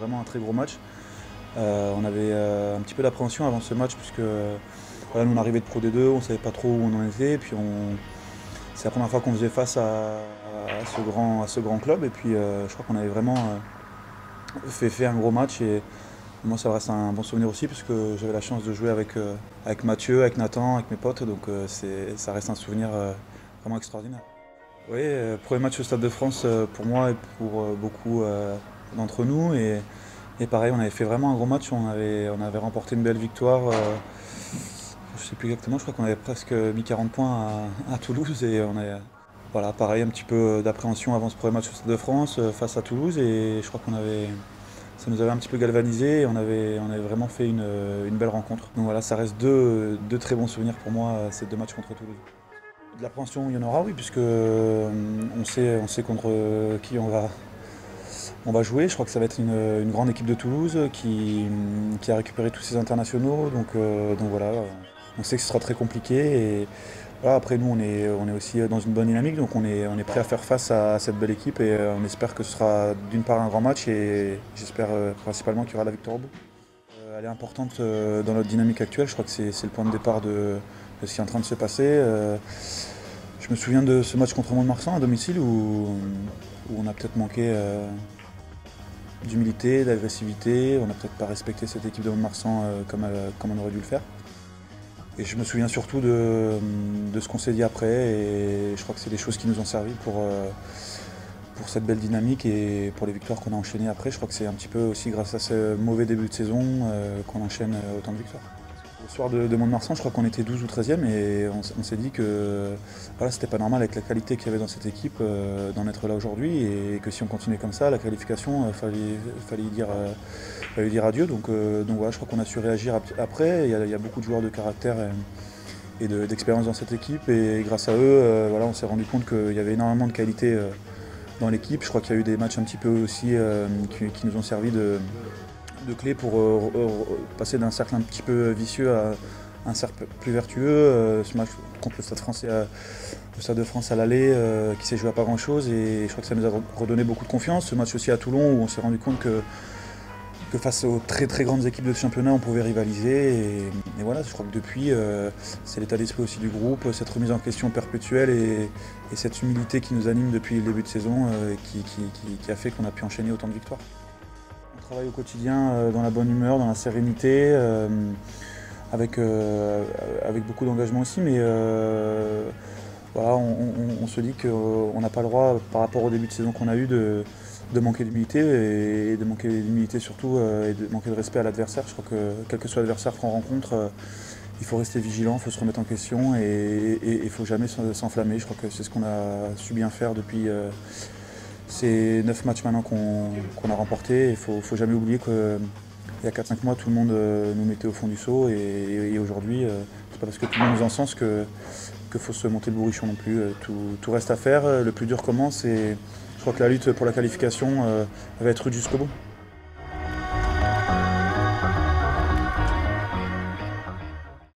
vraiment un très gros match. On avait un petit peu d'appréhension avant ce match puisque voilà, nous on arrivait de Pro D2, on ne savait pas trop où on en était. Et puis c'est la première fois qu'on faisait face à ce grand club. Et puis je crois qu'on avait vraiment fait un gros match. Et moi ça reste un bon souvenir aussi puisque j'avais la chance de jouer avec Mathieu, avec Nathan, avec mes potes. Donc ça reste un souvenir vraiment extraordinaire. Oui, premier match au Stade de France pour moi et pour beaucoup d'entre nous. Et pareil, on avait fait vraiment un gros match, on avait remporté une belle victoire. Je ne sais plus exactement, je crois qu'on avait presque mis 40 points à Toulouse. Et on a, voilà, pareil, un petit peu d'appréhension avant ce premier match au Stade de France face à Toulouse. Et je crois ça nous avait un petit peu galvanisé et on avait vraiment fait une belle rencontre. Donc voilà, ça reste deux très bons souvenirs pour moi, ces deux matchs contre Toulouse. De l'appréhension, il y en aura, oui, puisque on sait contre qui on va jouer. Je crois que ça va être une grande équipe de Toulouse qui a récupéré tous ses internationaux. Donc voilà, on sait que ce sera très compliqué. Et voilà, après, nous, on est aussi dans une bonne dynamique, donc on est prêt à faire face à cette belle équipe. Et on espère que ce sera d'une part un grand match et j'espère principalement qu'il y aura la victoire au bout. Elle est importante dans notre dynamique actuelle. Je crois que c'est le point de départ de ce qui est en train de se passer. Je me souviens de ce match contre Mont-de-Marsan à domicile où on a peut-être manqué d'humilité, d'agressivité. On n'a peut-être pas respecté cette équipe de Mont-de-Marsan comme on aurait dû le faire. Et je me souviens surtout de ce qu'on s'est dit après. Et je crois que c'est des choses qui nous ont servi pour cette belle dynamique et pour les victoires qu'on a enchaînées après. Je crois que c'est un petit peu aussi grâce à ce mauvais début de saison qu'on enchaîne autant de victoires. Au soir de Mont-de-Marsan, je crois qu'on était 12 ou 13e et on s'est dit que voilà, c'était pas normal avec la qualité qu'il y avait dans cette équipe d'en être là aujourd'hui et que si on continuait comme ça, la qualification, fallait y dire adieu. Donc voilà, je crois qu'on a su réagir après. Il y a beaucoup de joueurs de caractère et d'expérience dans cette équipe et grâce à eux, voilà, on s'est rendu compte qu'il y avait énormément de qualité dans l'équipe. Je crois qu'il y a eu des matchs un petit peu aussi qui nous ont servi de clés pour passer d'un cercle un petit peu vicieux à un cercle plus vertueux. Ce match contre le Stade de France à l'aller qui s'est joué à pas grand chose et je crois que ça nous a redonné beaucoup de confiance. Ce match aussi à Toulon où on s'est rendu compte que face aux très très grandes équipes de championnat on pouvait rivaliser et voilà, je crois que depuis c'est l'état d'esprit aussi du groupe, cette remise en question perpétuelle et cette humilité qui nous anime depuis le début de saison qui a fait qu'on a pu enchaîner autant de victoires. On travaille au quotidien dans la bonne humeur, dans la sérénité, avec beaucoup d'engagement aussi, mais voilà, on se dit qu'on n'a pas le droit, par rapport au début de saison qu'on a eu, de manquer d'humilité et de manquer d'humilité surtout et de manquer de respect à l'adversaire. Je crois que quel que soit l'adversaire qu'on rencontre, il faut rester vigilant, il faut se remettre en question et il ne faut jamais s'enflammer. Je crois que c'est ce qu'on a su bien faire depuis ces 9 matchs maintenant qu'on a remportés. Il ne faut jamais oublier qu'il y a 4-5 mois, tout le monde nous mettait au fond du seau et aujourd'hui, c'est pas parce que tout le monde nous encense qu'il faut se monter le bourrichon non plus. Tout reste à faire, le plus dur commence et je crois que la lutte pour la qualification va être rude jusqu'au bout.